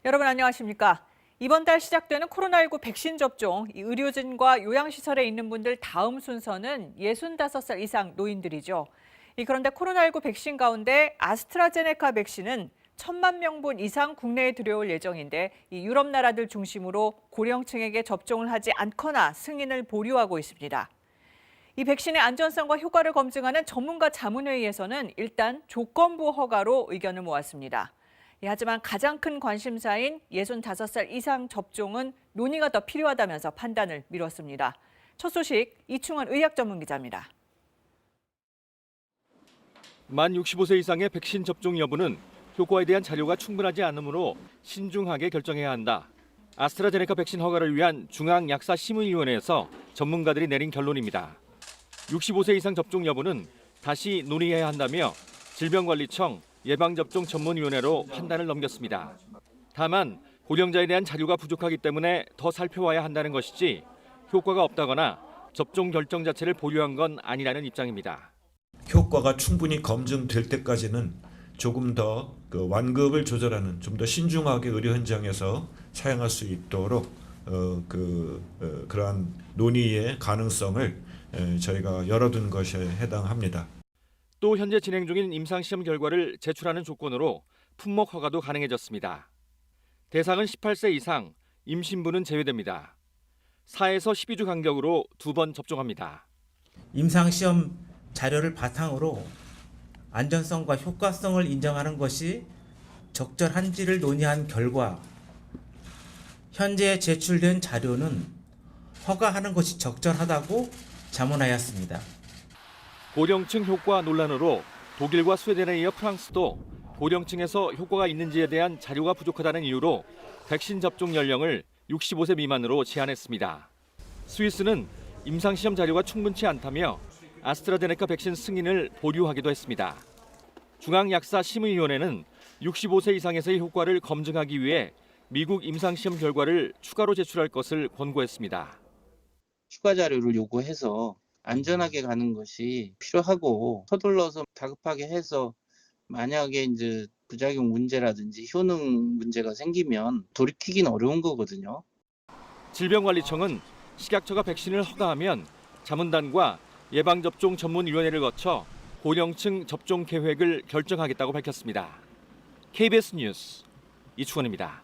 여러분 안녕하십니까? 이번 달 시작되는 코로나19 백신 접종, 의료진과 요양시설에 있는 분들 다음 순서는 65살 이상 노인들이죠. 그런데 코로나19 백신 가운데 아스트라제네카 백신은 1,000만 명분 이상 국내에 들여올 예정인데 유럽 나라들 중심으로 고령층에게 접종을 하지 않거나 승인을 보류하고 있습니다. 이 백신의 안전성과 효과를 검증하는 전문가 자문회의에서는 일단 조건부 허가로 의견을 모았습니다. 하지만 가장 큰 관심사인 65살 이상 접종은 논의가 더 필요하다면서 판단을 미뤘습니다. 첫 소식 이충원 의학전문기자입니다. 만 65세 이상의 백신 접종 여부는 효과에 대한 자료가 충분하지 않으므로 신중하게 결정해야 한다. 아스트라제네카 백신 허가를 위한 중앙약사심의위원회에서 전문가들이 내린 결론입니다. 65세 이상 접종 여부는 다시 논의해야 한다며 질병관리청 예방접종 전문위원회로 판단을 넘겼습니다. 다만 고령자에 대한 자료가 부족하기 때문에 더 살펴봐야 한다는 것이지 효과가 없다거나 접종 결정 자체를 보류한 건 아니라는 입장입니다. 효과가 충분히 검증될 때까지는 조금 더 완급을 조절하는 좀 더 신중하게 의료 현장에서 사용할 수 있도록 그러한 논의의 가능성을 저희가 열어둔 것에 해당합니다. 또 현재 진행 중인 임상시험 결과를 제출하는 조건으로 품목 허가도 가능해졌습니다. 대상은 18세 이상, 임신부는 제외됩니다. 4에서 12주 간격으로 2번 접종합니다. 임상시험 자료를 바탕으로 안전성과 효과성을 인정하는 것이 적절한지를 논의한 결과 현재 제출된 자료는 허가하는 것이 적절하다고 자문하였습니다. 고령층 효과 논란으로 독일과 스웨덴에 이어 프랑스도 고령층에서 효과가 있는지에 대한 자료가 부족하다는 이유로 백신 접종 연령을 65세 미만으로 제한했습니다. 스위스는 임상시험 자료가 충분치 않다며 아스트라제네카 백신 승인을 보류하기도 했습니다. 중앙약사심의위원회는 65세 이상에서의 효과를 검증하기 위해 미국 임상시험 결과를 추가로 제출할 것을 권고했습니다. 추가 자료를 요구해서 안전하게 가는 것이 필요하고 서둘러서 다급하게 해서 만약에 이제 부작용 문제라든지 효능 문제가 생기면 돌이키긴 어려운 거거든요. 질병관리청은 식약처가 백신을 허가하면 자문단과 예방접종 전문위원회를 거쳐 고령층 접종 계획을 결정하겠다고 밝혔습니다. KBS 뉴스 이충원입니다.